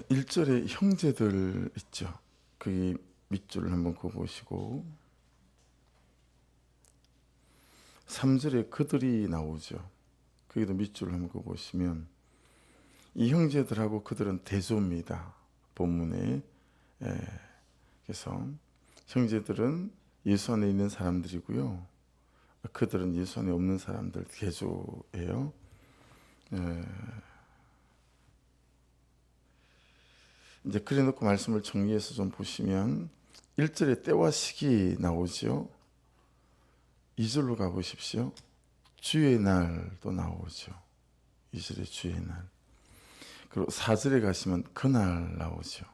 1절에 형제들 있죠. 그 밑줄을 한번 그어보시고 3절에 그들이 나오죠. 거기도 밑줄을 한번 그어보시면 이 형제들하고 그들은 대조입니다. 본문에. 그래서 형제들은 예수 안에 있는 사람들이고요. 그들은 예수 안에 없는 사람들 대조예요. 이제 그래놓고 말씀을 정리해서 좀 보시면 1절에 때와 시기 나오죠. 2절로 가보십시오. 주의 날도 나오죠. 2절에 주의 날. 그리고 4절에 가시면 그날 나오죠.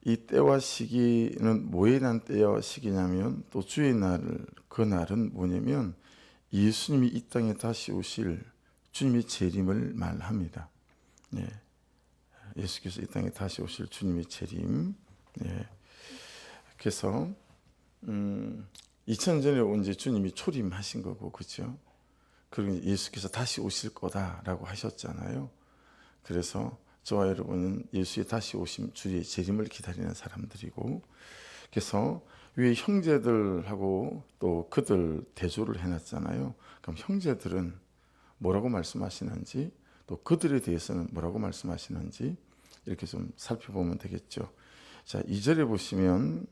이 때와 시기는 뭐에 대한 때와 시기냐면 또 주의 날, 그날은 뭐냐면 예수님이 이 땅에 다시 오실 주님의 재림을 말합니다. 예. 예수께서 이 땅에 다시 오실 주님의 재림. 예. 그래서 2000년에 온 이제 주님이 초림하신 거고, 그렇죠? 그리고 예수께서 다시 오실 거다라고 하셨잖아요. 그래서 저와 여러분은 예수의 다시 오심 주의 재림을 기다리는 사람들이고, 그래서 위에 형제들하고 또 그들 대조를 해놨잖아요. 그럼 형제들은 뭐라고 말씀하시는지, 또 그들에 대해서는 뭐라고 말씀하시는지 이렇게 좀 살펴보면 되겠죠. 자, 2절에 보시면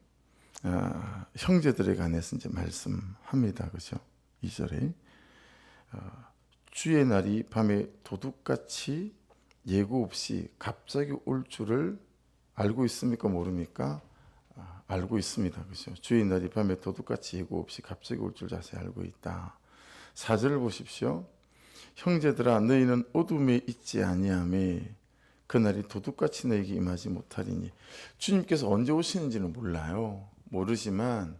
형제들에 관해서 이제 말씀합니다. 그죠? 2절에 주의 날이 밤에 도둑같이 예고 없이 갑자기 올 줄을 알고 있습니까? 모릅니까? 알고 있습니다. 그죠? 주의 날이 밤에 도둑같이 예고 없이 갑자기 올 줄 자세히 알고 있다. 4절을 보십시오. 형제들아 너희는 어둠에 있지 아니하매 그날이 도둑같이 너희에게 임하지 못하리니. 주님께서 언제 오시는지는 몰라요. 모르지만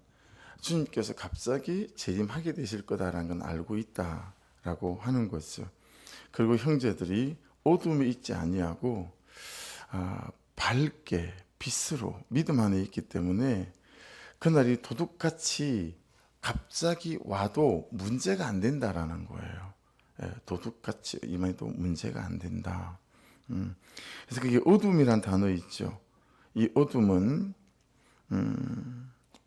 주님께서 갑자기 재림하게 되실 거다라는 건 알고 있다라고 하는 거죠. 그리고 형제들이 어둠에 있지 아니하고 밝게 빛으로 믿음 안에 있기 때문에 그날이 도둑같이 갑자기 와도 문제가 안 된다라는 거예요. 도둑같이 임해도 문제가 안 된다. 그래서 그게 어둠이란 단어 있죠. 이 어둠은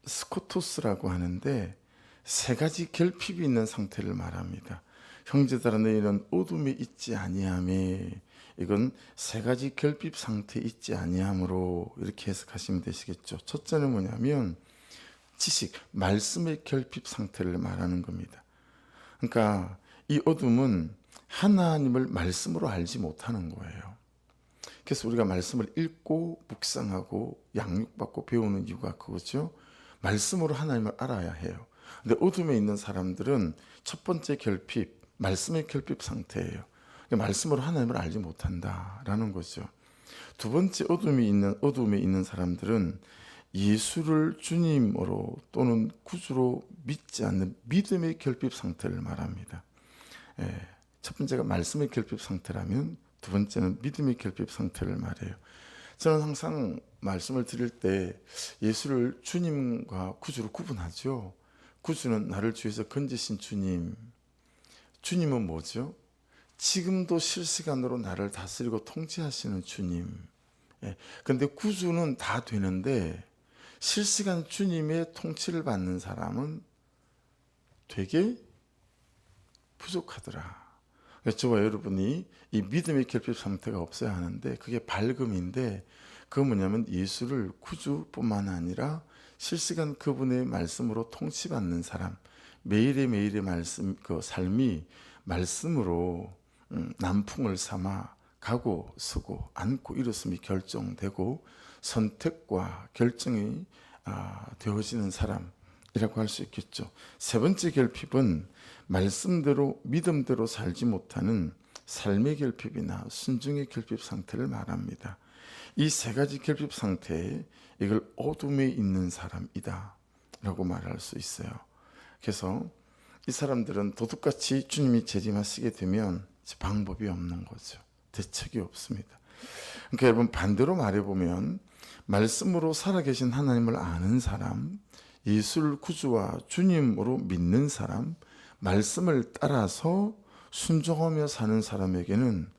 스코토스라고 하는데 세 가지 결핍이 있는 상태를 말합니다. 형제들아 너희는 어둠에 있지 아니하매, 이건 세 가지 결핍 상태에 있지 아니함으로 이렇게 해석하시면 되시겠죠. 첫째는 뭐냐면 지식, 말씀의 결핍 상태를 말하는 겁니다. 그러니까 이 어둠은 하나님을 말씀으로 알지 못하는 거예요. 그래서 우리가 말씀을 읽고 묵상하고 양육받고 배우는 이유가 그거죠. 말씀으로 하나님을 알아야 해요. 근데 어둠에 있는 사람들은 첫 번째 결핍, 말씀의 결핍 상태예요. 말씀으로 하나님을 알지 못한다라는 거죠. 두 번째 어둠에 있는 사람들은 예수를 주님으로 또는 구주로 믿지 않는 믿음의 결핍 상태를 말합니다. 첫 번째가 말씀의 결핍 상태라면 두 번째는 믿음의 결핍 상태를 말해요. 저는 항상 말씀을 드릴 때 예수를 주님과 구주로 구분하죠. 구주는 나를 주에서 건지신 주님. 주님은 뭐죠? 지금도 실시간으로 나를 다스리고 통치하시는 주님. 그런데 구주는 다 되는데 실시간 주님의 통치를 받는 사람은 되게 부족하더라. 저와 여러분이 이 믿음의 결핍 상태가 없어야 하는데 그게 밝음인데, 그건 뭐냐면 예수를 구주뿐만 아니라 실시간 그분의 말씀으로 통치받는 사람, 매일의 말씀, 그 삶이 말씀으로 남풍을 삼아 가고 서고 앉고 일어섬이 결정되고 선택과 결정이 되어지는 사람이라고 할 수 있겠죠. 세 번째 결핍은 말씀대로 믿음대로 살지 못하는 삶의 결핍이나 순종의 결핍 상태를 말합니다. 이 세 가지 결핍 상태에 이걸 어둠에 있는 사람이다 라고 말할 수 있어요. 그래서 이 사람들은 도둑같이 주님이 재림하시게 되면 방법이 없는 거죠. 대책이 없습니다. 그러니까 여러분, 반대로 말해보면 말씀으로 살아계신 하나님을 아는 사람, 예수를 구주와 주님으로 믿는 사람, 말씀을 따라서 순종하며 사는 사람에게는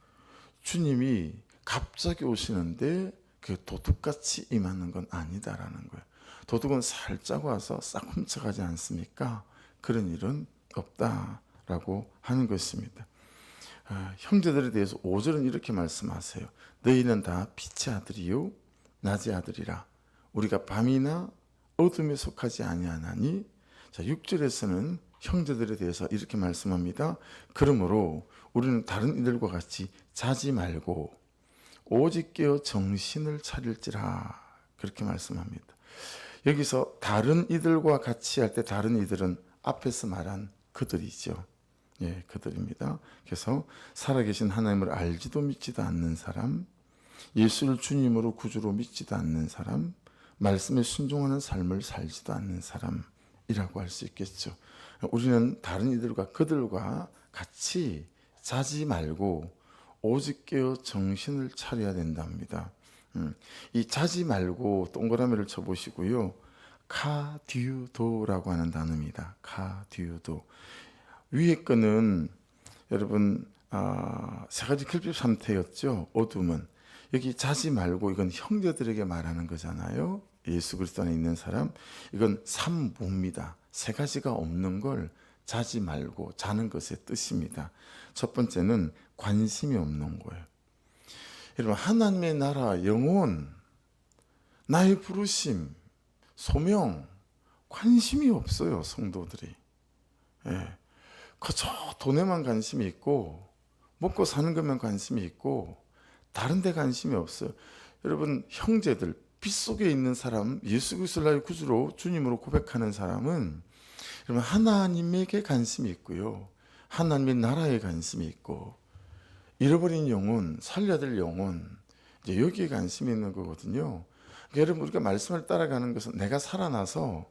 주님이 갑자기 오시는데 그 도둑같이 임하는 건 아니다라는 거예요. 도둑은 살짝 와서 싹 훔쳐가지 않습니까? 그런 일은 없다라고 하는 것입니다. 형제들에 대해서 5절은 이렇게 말씀하세요. 너희는 다 빛의 아들이요 낮의 아들이라. 우리가 밤이나 어둠에 속하지 아니하나니. 자, 6절에서는 형제들에 대해서 이렇게 말씀합니다. 그러므로 우리는 다른 이들과 같이 자지 말고 오직 깨어 정신을 차릴지라. 그렇게 말씀합니다. 여기서 다른 이들과 같이 할 때 다른 이들은 앞에서 말한 그들이죠. 예, 그들입니다. 그래서 살아계신 하나님을 알지도 믿지도 않는 사람, 예수를 주님으로 구주로 믿지도 않는 사람, 말씀에 순종하는 삶을 살지도 않는 사람이라고 할 수 있겠죠. 우리는 다른 이들과 그들과 같이 자지 말고 오직 깨어 정신을 차려야 된답니다. 이 자지 말고 동그라미를 쳐보시고요. 카듀도라고 하는 단어입니다. 카듀도. 위에 거는 여러분 세 가지 결핍 상태였죠. 어둠은. 여기 자지 말고 이건 형제들에게 말하는 거잖아요. 예수 그리스도 안에 있는 사람. 이건 삼무입니다. 세 가지가 없는 걸 자지 말고 자는 것의 뜻입니다. 첫 번째는 관심이 없는 거예요. 여러분 하나님의 나라, 영혼, 나의 부르심, 소명, 관심이 없어요. 성도들이. 예. 그저 돈에만 관심이 있고 먹고 사는 것만 관심이 있고 다른 데 관심이 없어요. 여러분 형제들, 빛 속에 있는 사람, 예수 그리스도를 나의 구주로 주님으로 고백하는 사람은 여러분 하나님에게 관심이 있고요. 하나님의 나라에 관심이 있고 잃어버린 영혼, 살려야 될 영혼, 이제 여기에 관심이 있는 거거든요. 그러니까 여러분 우리가 말씀을 따라가는 것은 내가 살아나서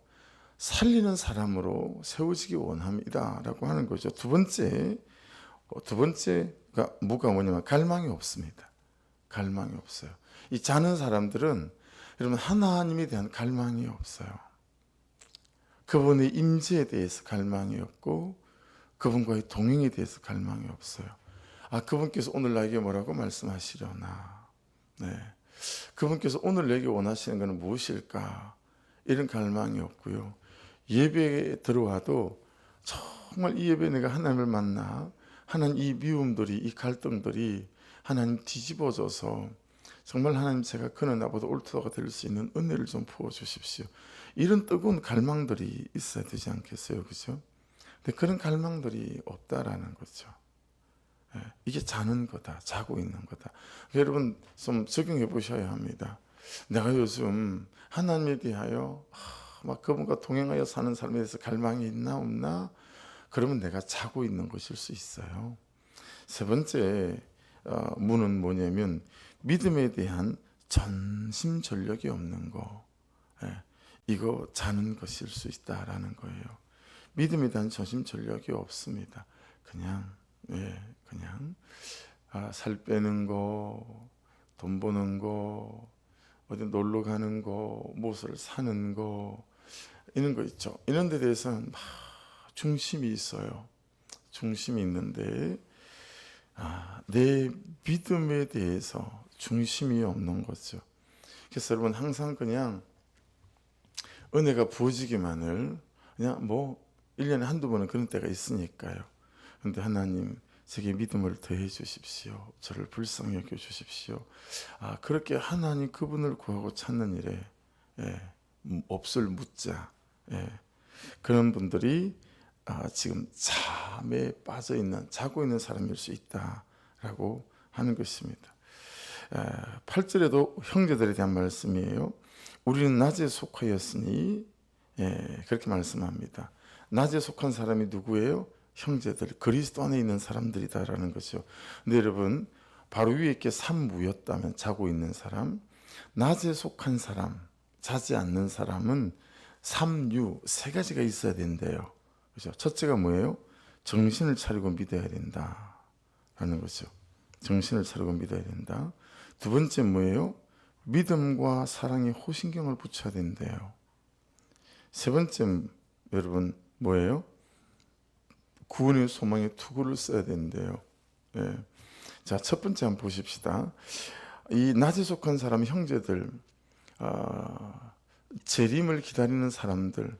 살리는 사람으로 세워지기 원합니다라고 하는 거죠. 두 번째가 뭐냐면 갈망이 없습니다. 갈망이 없어요. 이 자는 사람들은 여러분 하나님에 대한 갈망이 없어요. 그분의 임재에 대해서 갈망이 없고 그분과의 동행에 대해서 갈망이 없어요. 그분께서 오늘 나에게 뭐라고 말씀하시려나. 네. 그분께서 오늘 내게 원하시는 것은 무엇일까? 이런 갈망이 없고요. 예배에 들어와도 정말 이 예배에 내가 하나님을 만나 하나님 이 미움들이, 이 갈등들이 하나님 뒤집어져서 정말 하나님 제가 그는 나보다 옳다가 될 수 있는 은혜를 좀 부어주십시오. 이런 뜨거운 갈망들이 있어야 되지 않겠어요? 그죠? 근데 그런 갈망들이 없다라는 거죠. 이게 자는 거다, 자고 있는 거다. 여러분 좀 적용해 보셔야 합니다. 내가 요즘 하나님에 대하여 막 그분과 동행하여 사는 삶에 대해서 갈망이 있나 없나? 그러면 내가 자고 있는 것일 수 있어요. 세 번째 문은 뭐냐면 믿음에 대한 전심전력이 없는 거. 이거 자는 것일 수 있다라는 거예요. 믿음에 대한 전심전력이 없습니다. 그냥 살 빼는 거, 돈 버는 거, 어디 놀러 가는 거, 무엇을 사는 거, 이런 거 있죠. 이런 데 대해서는 막 중심이 있어요. 중심이 있는데 내 믿음에 대해서 중심이 없는 거죠. 그래서 여러분 항상 그냥 은혜가 부어지기만을 그냥 1년에 한두 번은 그런 때가 있으니까요. 그런데 하나님 제게 믿음을 더해 주십시오. 저를 불쌍히 여겨 주십시오. 그렇게 하나님 그분을 구하고 찾는 일에 없을 묻자. 그런 분들이 지금 잠에 빠져 있는, 자고 있는 사람일 수 있다라고 하는 것입니다. 8절에도 형제들에 대한 말씀이에요. 우리는 낮에 속하였으니, 그렇게 말씀합니다. 낮에 속한 사람이 누구예요? 형제들, 그리스도 안에 있는 사람들이다라는 거죠. 근데 여러분 바로 위에 이렇게 삼무였다면 자고 있는 사람, 낮에 속한 사람, 자지 않는 사람은 삼유 세 가지가 있어야 된대요. 그렇죠? 첫째가 뭐예요? 정신을 차리고 믿어야 된다라는 거죠. 정신을 차리고 믿어야 된다. 두 번째 뭐예요? 믿음과 사랑에 호신경을 붙여야 된대요. 세 번째 여러분 뭐예요? 구원의 소망에 투구를 써야 된대요. 자, 첫 번째 한번 보십시다. 이 낮에 속한 사람 형제들, 재림을 기다리는 사람들,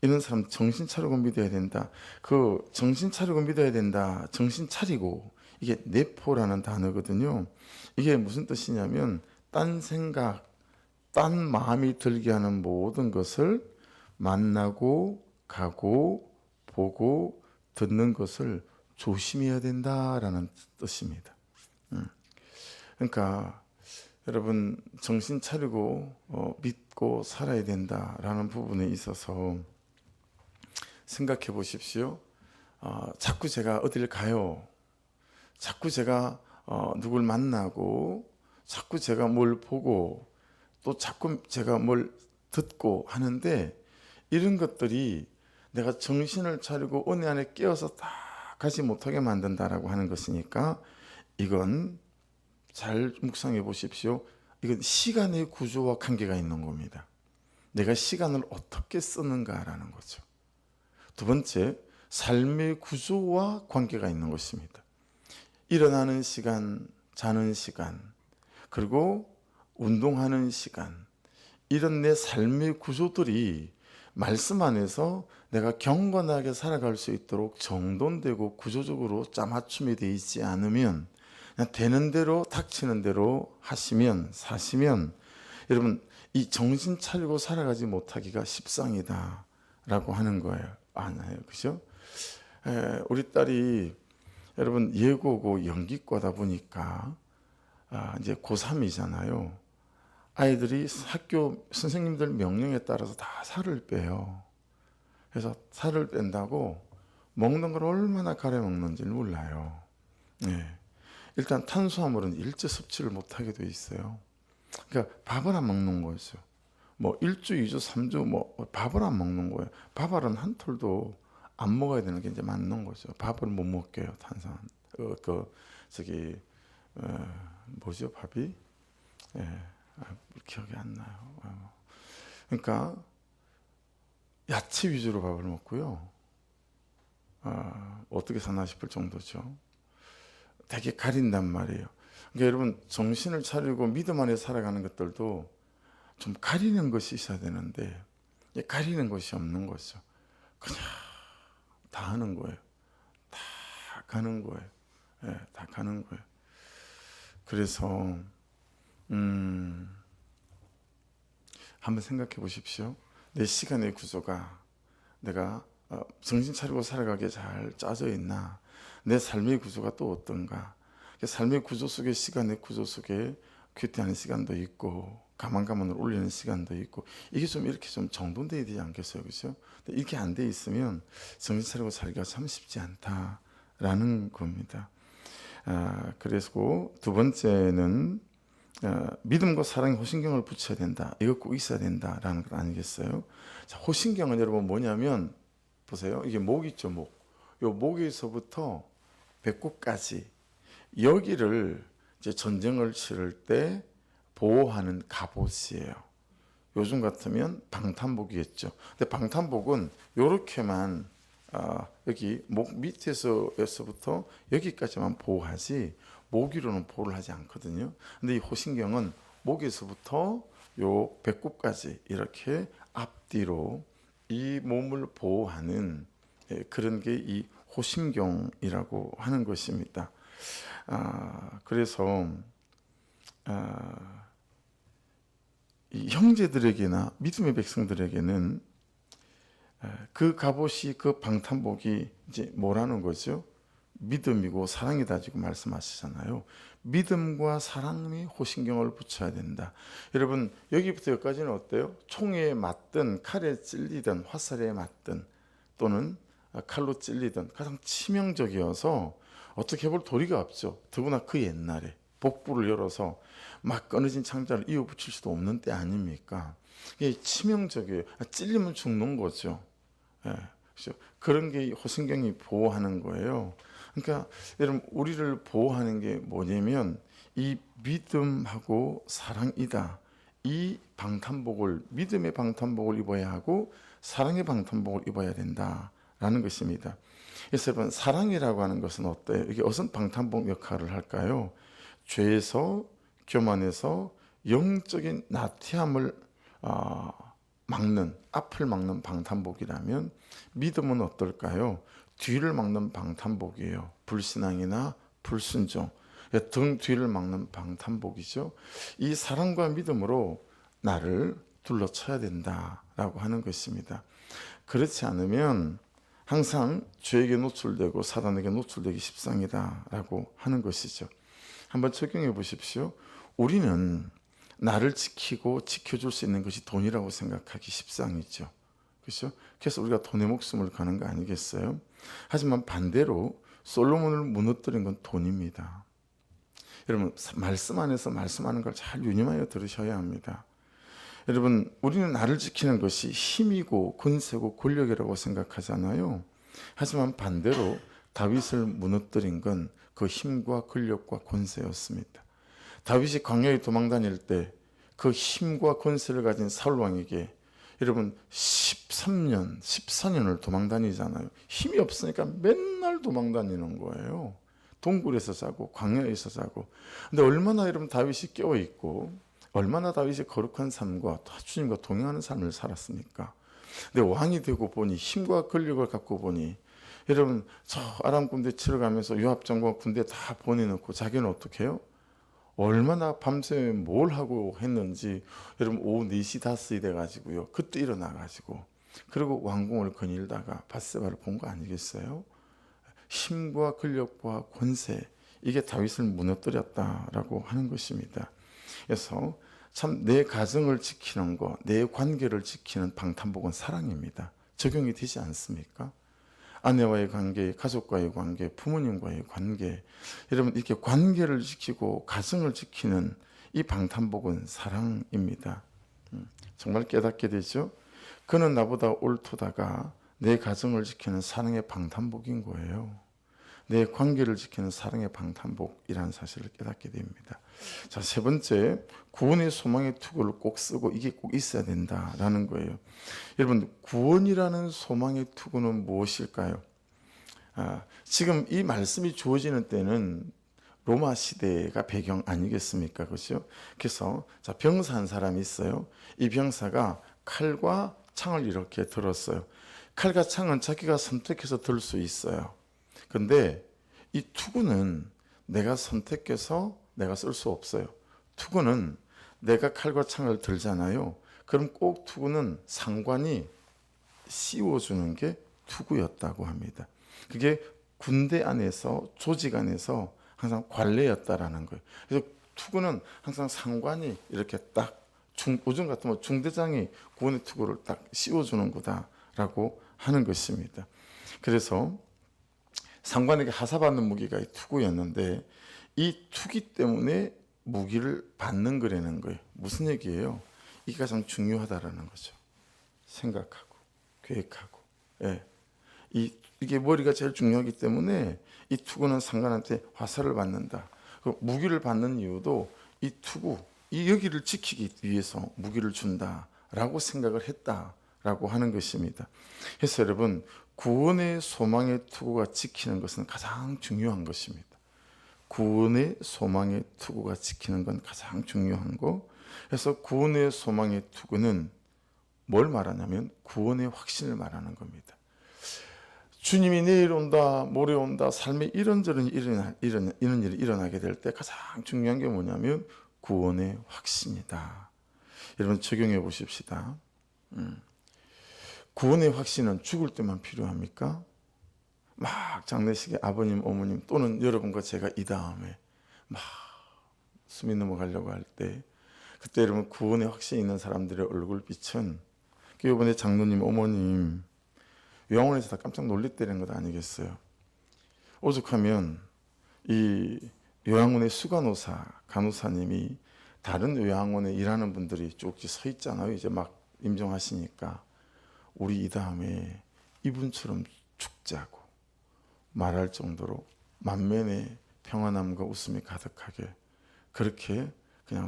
이런 사람 정신 차리고 믿어야 된다. 그 정신 차리고 믿어야 된다. 정신 차리고, 이게 내포라는 단어거든요. 이게 무슨 뜻이냐면 딴 생각, 딴 마음이 들게 하는 모든 것을 만나고 가고 보고 듣는 것을 조심해야 된다라는 뜻입니다. 그러니까 여러분 정신 차리고 믿고 살아야 된다라는 부분에 있어서 생각해 보십시오. 자꾸 제가 어딜 가요. 자꾸 제가 누굴 만나고 자꾸 제가 뭘 보고 또 자꾸 제가 뭘 듣고 하는데 이런 것들이 내가 정신을 차리고 은혜 안에 깨어서 다 가지 못하게 만든다라고 하는 것이니까 이건 잘 묵상해 보십시오. 이건 시간의 구조와 관계가 있는 겁니다. 내가 시간을 어떻게 쓰는가라는 거죠. 두 번째, 삶의 구조와 관계가 있는 것입니다. 일어나는 시간, 자는 시간, 그리고 운동하는 시간, 이런 내 삶의 구조들이 말씀 안에서 내가 경건하게 살아갈 수 있도록 정돈되고 구조적으로 짜맞춤이 되어 있지 않으면 그냥 되는 대로 닥치는 대로 하시면 사시면 여러분 이 정신 차리고 살아가지 못하기가 십상이다 라고 하는 거예요. 아나요, 그죠? 우리 딸이 여러분 예고고 연기과다 보니까 이제 고3이잖아요. 아이들이 학교 선생님들 명령에 따라서 다 살을 빼요. 그래서 살을 뺀다고 먹는 걸 얼마나 가려 먹는지를 몰라요. 네. 일단 탄수화물은 일제 섭취를 못하게 돼 있어요. 그러니까 밥을 안 먹는 거죠. 뭐 1주, 2주, 3주 뭐 밥을 안 먹는 거예요. 밥알은 한 톨도 안 먹어야 되는 게 이제 맞는 거죠. 밥을 못 먹게요. 뭐죠 밥이? 기억이 안 나요. 그러니까 야채 위주로 밥을 먹고요. 어떻게 사나 싶을 정도죠. 되게 가린단 말이에요. 그러니까 여러분 정신을 차리고 믿음 안에 살아가는 것들도 좀 가리는 것이 있어야 되는데 가리는 것이 없는 거죠. 그냥 다 하는 거예요. 다 가는 거예요. 다 가는 거예요. 그래서 한번 생각해 보십시오. 내 시간의 구조가 내가 정신 차리고 살아가기에 잘 짜져 있나? 내 삶의 구조가 또 어떤가? 삶의 구조 속에 시간의 구조 속에 큐티하는 시간도 있고 가만가만을 올리는 시간도 있고 이게 좀 이렇게 좀 정돈되어야 되지 않겠어요, 그렇죠? 이렇게 안 돼 있으면 정신 차리고 살기가 참 쉽지 않다라는 겁니다. 그래서 두 번째는 믿음과 사랑에 호신경을 붙여야 된다. 이거 꼭 있어야 된다라는 것 아니겠어요? 자, 호신경은 여러분 뭐냐면 보세요. 이게 목 있죠, 목. 요 목에서부터 배꼽까지 여기를 이제 전쟁을 치를 때 보호하는 갑옷이에요. 요즘 같으면 방탄복이겠죠. 근데 방탄복은 요렇게만 여기 목 밑에서부터 여기까지만 보호하지 목 위로는 보호를 하지 않거든요. 근데 이 호신경은 목에서부터 요 배꼽까지 이렇게 앞뒤로 이 몸을 보호하는 그런 게 이 호신경이라고 하는 것입니다. 그래서 이 형제들에게나 믿음의 백성들에게는 그 갑옷이 그 방탄복이 이제 뭐라는 거죠? 믿음이고 사랑이다 지금 말씀하시잖아요. 믿음과 사랑이 호신경을 붙여야 된다. 여러분 여기부터 여기까지는 어때요? 총에 맞든 칼에 찔리든 화살에 맞든 또는 칼로 찔리든 가장 치명적이어서 어떻게 해볼 도리가 없죠. 더구나 그 옛날에 복부를 열어서 막 끊어진 창자를 이어 붙일 수도 없는 때 아닙니까? 이게 치명적이에요. 찔리면 죽는 거죠. 그렇죠? 그런 게 호신경이 보호하는 거예요. 그러니까 여러분 우리를 보호하는 게 뭐냐면 이 믿음하고 사랑이다. 이 방탄복을 믿음의 방탄복을 입어야 하고 사랑의 방탄복을 입어야 된다라는 것입니다. 그래서 여러분, 사랑이라고 하는 것은 어때요? 이게 어떤 방탄복 역할을 할까요? 죄에서, 교만에서 영적인 나태함을 막는, 앞을 막는 방탄복이라면, 믿음은 어떨까요? 뒤를 막는 방탄복이에요. 불신앙이나 불순종, 등 뒤를 막는 방탄복이죠. 이 사랑과 믿음으로 나를 둘러쳐야 된다라고 하는 것입니다. 그렇지 않으면 항상 죄에게 노출되고 사단에게 노출되기 십상이다라고 하는 것이죠. 한번 적용해 보십시오. 우리는 나를 지키고 지켜줄 수 있는 것이 돈이라고 생각하기 십상이죠. 그렇죠? 그래서 우리가 돈의 목숨을 거는 거 아니겠어요? 하지만 반대로 솔로몬을 무너뜨린 건 돈입니다. 여러분, 말씀 안에서 말씀하는 걸 잘 유념하여 들으셔야 합니다. 여러분, 우리는 나를 지키는 것이 힘이고 권세고 권력이라고 생각하잖아요. 하지만 반대로 다윗을 무너뜨린 건 그 힘과 권력과 권세였습니다. 다윗이 광야에 도망다닐 때 그 힘과 권세를 가진 사울 왕에게 여러분 13년, 14년을 도망다니잖아요. 힘이 없으니까 맨날 도망다니는 거예요. 동굴에서 자고 광야에서 자고. 근데 얼마나 여러분 다윗이 깨어있고 얼마나 다윗이 거룩한 삶과 주님과 동행하는 삶을 살았습니까? 근데 왕이 되고 보니, 힘과 권력을 갖고 보니, 여러분 저 아람 군대 치러 가면서 요압 장관 군대 다 보내놓고 자기는 어떻게 해요? 얼마나 밤새 뭘 하고 했는지 여러분 오후 4시 5시 돼가지고요, 그때 일어나가지고 그리고 왕궁을 거닐다가 밧세바를 본 거 아니겠어요? 힘과 권력과 권세, 이게 다윗을 무너뜨렸다라고 하는 것입니다. 그래서 참 내 가정을 지키는 것, 내 관계를 지키는 방탄복은 사랑입니다. 적용이 되지 않습니까? 아내와의 관계, 가족과의 관계, 부모님과의 관계, 여러분 이렇게 관계를 지키고 가정을 지키는 이 방탄복은 사랑입니다. 정말 깨닫게 되죠. 그는 나보다 옳도다가 내 가정을 지키는 사랑의 방탄복인 거예요. 내 관계를 지키는 사랑의 방탄복이라는 사실을 깨닫게 됩니다. 자, 세 번째, 구원의 소망의 투구를 꼭 쓰고 이게 꼭 있어야 된다라는 거예요. 여러분, 구원이라는 소망의 투구는 무엇일까요? 지금 이 말씀이 주어지는 때는 로마 시대가 배경 아니겠습니까? 그렇죠? 그래서 자, 병사 한 사람이 있어요. 이 병사가 칼과 창을 이렇게 들었어요. 칼과 창은 자기가 선택해서 들 수 있어요. 근데 이 투구는 내가 선택해서 내가 쓸 수 없어요. 투구는 내가 칼과 창을 들잖아요. 그럼 꼭 투구는 상관이 씌워주는 게 투구였다고 합니다. 그게 군대 안에서, 조직 안에서 항상 관례였다라는 거예요. 그래서 투구는 항상 상관이 이렇게 딱 요즘 같으면 중대장이 구원의 투구를 딱 씌워주는 거다라고 하는 것입니다. 그래서 상관에게 하사받는 무기가 이 투구였는데, 이 투기 때문에 무기를 받는 거라는 거예요. 무슨 얘기예요? 이게 가장 중요하다라는 거죠. 생각하고 계획하고, 예. 이게 머리가 제일 중요하기 때문에 이 투구는 상관한테 화살을 받는다. 무기를 받는 이유도 이 투구, 이 여기를 지키기 위해서 무기를 준다라고 생각을 했다라고 하는 것입니다. 그래서 여러분, 구원의 소망의 투구가 지키는 것은 가장 중요한 것입니다. 구원의 소망의 투구가 지키는 건 가장 중요한 거. 그래서 구원의 소망의 투구는 뭘 말하냐면 구원의 확신을 말하는 겁니다. 주님이 내일 온다, 모레 온다, 삶에 이런저런 이런 일이 일어나게 될 때 가장 중요한 게 뭐냐면 구원의 확신이다. 여러분 적용해 보십시다. 구원의 확신은 죽을 때만 필요합니까? 막 장례식에 아버님, 어머님 또는 여러분과 제가 이 다음에 막 숨이 넘어가려고 할 때, 그때 여러분 구원의 확신이 있는 사람들의 얼굴빛은, 이번에 장로님, 어머님 요양원에서 다 깜짝 놀랬다는 것 아니겠어요? 오죽하면 이 요양원의 수간호사, 간호사님이 다른 요양원에 일하는 분들이 쭉 서 있잖아요. 이제 막 임종하시니까 우리 이 다음에 이분처럼 죽자고 말할 정도로 만면에 평안함과 웃음이 가득하게 그렇게 그냥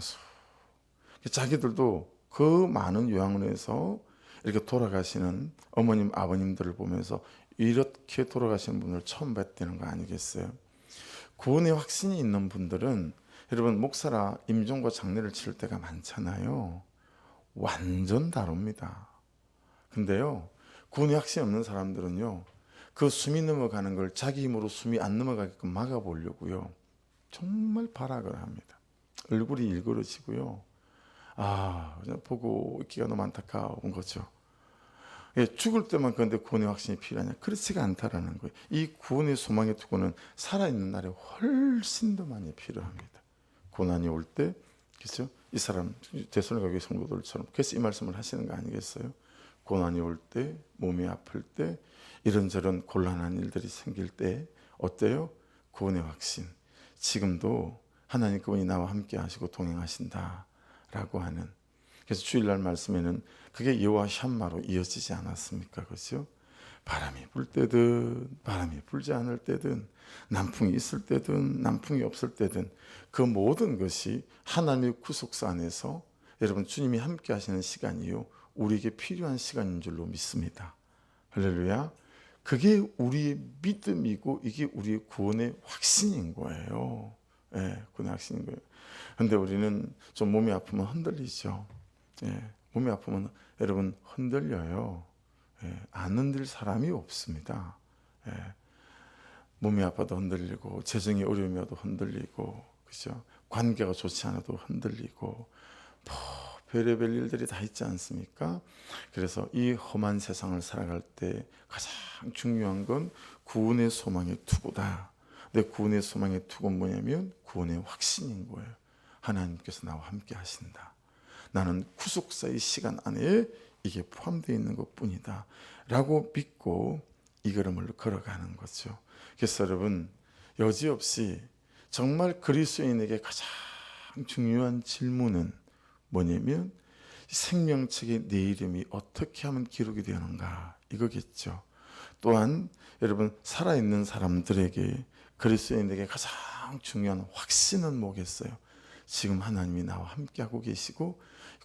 자기들도 그 많은 요양원에서 이렇게 돌아가시는 어머님, 아버님들을 보면서 이렇게 돌아가시는 분을 처음 뵀다는 거 아니겠어요? 구원의 확신이 있는 분들은 여러분 목사라 임종과 장례를 치를 때가 많잖아요. 완전 다릅니다. 근데요, 구원의 확신이 없는 사람들은요, 그 숨이 넘어가는 걸 자기 힘으로 숨이 안 넘어가게끔 막아보려고요, 정말 발악을 합니다. 얼굴이 일그러지고요. 보고 있기가 너무 안타까운 거죠. 예, 죽을 때만 그런데 구원의 확신이 필요하냐? 그렇지가 않다라는 거예요. 이 구원의 소망의 투구는 살아있는 날에 훨씬 더 많이 필요합니다. 고난이 올 때, 그렇죠? 이 사람 데살로니가 교회 성도들처럼 그래서 이 말씀을 하시는 거 아니겠어요? 고난이 올 때, 몸이 아플 때, 이런저런 곤란한 일들이 생길 때 어때요? 구원의 확신. 지금도 하나님 그분이 나와 함께 하시고 동행하신다라고 하는. 그래서 주일날 말씀에는 그게 여호와 샴마로 이어지지 않았습니까? 그렇죠? 바람이 불 때든 바람이 불지 않을 때든 남풍이 있을 때든 남풍이 없을 때든 그 모든 것이 하나님의 구속사 안에서 여러분 주님이 함께 하시는 시간이요, 우리에게 필요한 시간인 줄로 믿습니다. 할렐루야. 그게 우리의 믿음이고 이게 우리의 구원의 확신인 거예요. 예, 구원의 확신인 거예요. 근데 우리는 좀 몸이 아프면 흔들리죠. 예, 몸이 아프면 여러분 흔들려요. 예, 안 흔들 사람이 없습니다. 예, 몸이 아파도 흔들리고 재정이 어려움이 와도 흔들리고, 그죠? 관계가 좋지 않아도 흔들리고, 별의별 일들이 다 있지 않습니까? 그래서 이 험한 세상을 살아갈 때 가장 중요한 건 구원의 소망의 투구다. 근데 구원의 소망의 투구는 뭐냐면 구원의 확신인 거예요. 하나님께서 나와 함께 하신다. 나는 구속사의 시간 안에 이게 포함되어 있는 것뿐이다 라고 믿고 이 걸음을 걸어가는 거죠. 그래서 여러분, 여지없이 정말 그리스도인에게 가장 중요한 질문은 뭐냐면 생명책에 내 이름이 어떻게 하면 기록이 되는가, 이거겠죠. 또한 여러분, 살아있는 사람들에게, 그리스도인에게 가장 중요한 확신은 뭐겠어요? 지금 하나님이 나와 함께하고 계시고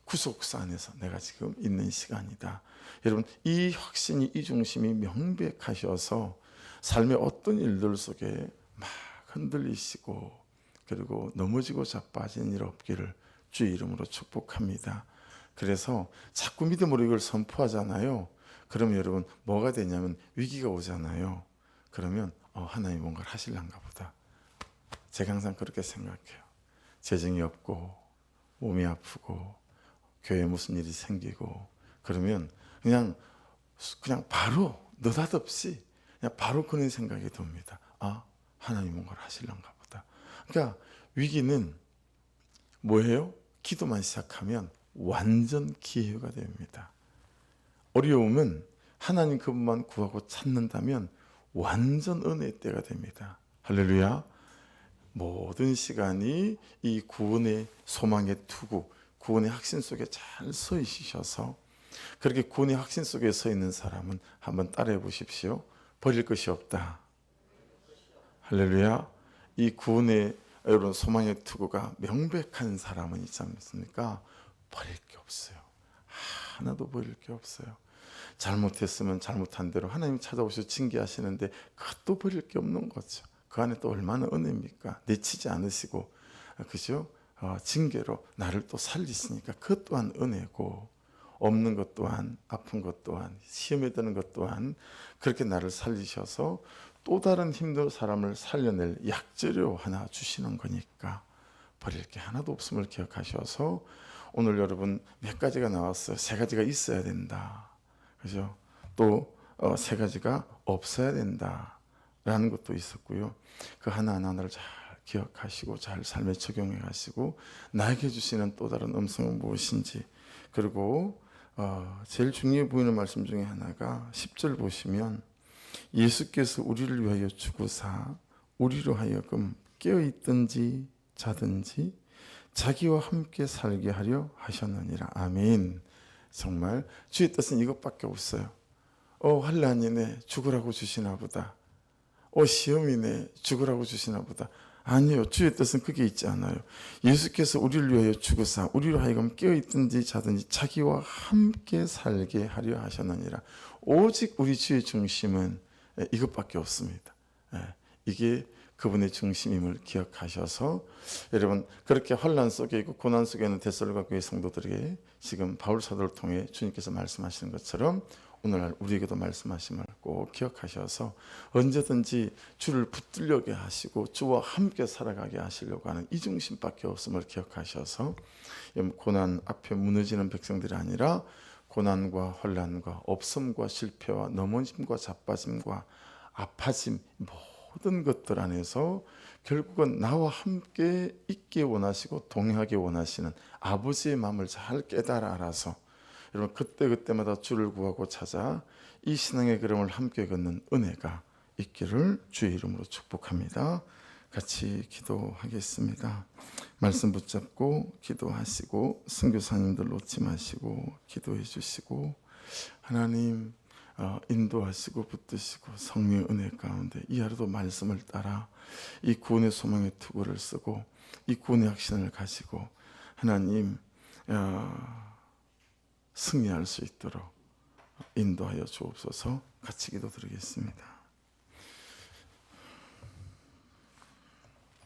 구속사 안에서 내가 지금 있는 시간이다. 여러분, 이 확신이, 이 중심이 명백하셔서 삶의 어떤 일들 속에 막 흔들리시고 그리고 넘어지고 자빠진 일 없기를 주의 이름으로 축복합니다. 그래서 자꾸 믿음으로 이걸 선포하잖아요. 그러면 여러분 뭐가 되냐면 위기가 오잖아요. 그러면 하나님 뭔가를 하실란가 보다. 제가 항상 그렇게 생각해요. 재정이 없고 몸이 아프고 교회에 무슨 일이 생기고 그러면 그냥 바로 느닷없이 그냥 바로 그런 생각이 듭니다. 하나님 뭔가를 하실란가 보다. 그러니까 위기는 뭐예요? 기도만 시작하면 완전 기회가 됩니다. 어려움은 하나님 그분만 구하고 찾는다면 완전 은혜의 때가 됩니다. 할렐루야. 모든 시간이 이 구원의 소망의 투구, 구원의 확신 속에 잘 서 있으셔서, 그렇게 구원의 확신 속에 서 있는 사람은 한번 따라해 보십시오. 버릴 것이 없다. 할렐루야. 이 구원의 여러분 소망의 투구가 명백한 사람은 있지 않습니까? 버릴 게 없어요. 하나도 버릴 게 없어요. 잘못했으면 잘못한 대로 하나님 찾아오셔서 징계하시는데 그것도 버릴 게 없는 거죠. 그 안에 또 얼마나 은혜입니까? 내치지 않으시고, 그죠? 징계로 나를 또 살리시니까 그것 또한 은혜고, 없는 것 또한, 아픈 것 또한, 시험에 드는 것 또한 그렇게 나를 살리셔서 또 다른 힘든 사람을 살려낼 약재료 하나 주시는 거니까 버릴 게 하나도 없음을 기억하셔서 오늘 여러분 몇 가지가 나왔어요. 세 가지가 있어야 된다. 그죠? 또 세 가지가 없어야 된다. 라는 것도 있었고요. 그 하나하나를 잘 기억하시고 잘 삶에 적용해 가시고 나에게 주시는 또 다른 음성은 무엇인지, 그리고 제일 중요해 보이는 말씀 중에 하나가 10절 보시면 예수께서 우리를 위하여 죽으사 우리로 하여금 깨어있든지 자든지 자기와 함께 살게 하려 하셨느니라. 아멘. 정말 주의 뜻은 이것밖에 없어요. 환난이네 죽으라고 주시나 보다. 시험이네 죽으라고 주시나 보다. 아니요, 주의 뜻은 그게 있지 않아요. 예수께서 우리를 위하여 죽으사 우리로 하여금 깨어있든지 자든지 자기와 함께 살게 하려 하셨느니라. 오직 우리 주의 중심은 이것밖에 없습니다. 이게 그분의 중심임을 기억하셔서 여러분 그렇게 환난 속에 있고 고난 속에 있는 데살로니가 교회 성도들에게 지금 바울 사도를 통해 주님께서 말씀하시는 것처럼 오늘날 우리에게도 말씀하심을 꼭 기억하셔서 언제든지 주를 붙들려게 하시고 주와 함께 살아가게 하시려고 하는 이 중심밖에 없음을 기억하셔서 고난 앞에 무너지는 백성들이 아니라 고난과 환난과 없음과 실패와 넘어짐과 자빠짐과 아파짐 모든 것들 안에서 결국은 나와 함께 있기 원하시고 동행하기 원하시는 아버지의 마음을 잘 깨달아 알아서 여러분 그때마다 주를 구하고 찾아 이 신앙의 걸음을 함께 걷는 은혜가 있기를 주의 이름으로 축복합니다. 같이 기도하겠습니다. 말씀 붙잡고 기도하시고 선교사님들 놓지 마시고 기도해 주시고 하나님 인도하시고 붙드시고 성령의 은혜 가운데 이 하루도 말씀을 따라 이 구원의 소망의 투구를 쓰고 이 구원의 확신을 가지고 하나님 승리할 수 있도록 인도하여 주옵소서. 같이 기도드리겠습니다.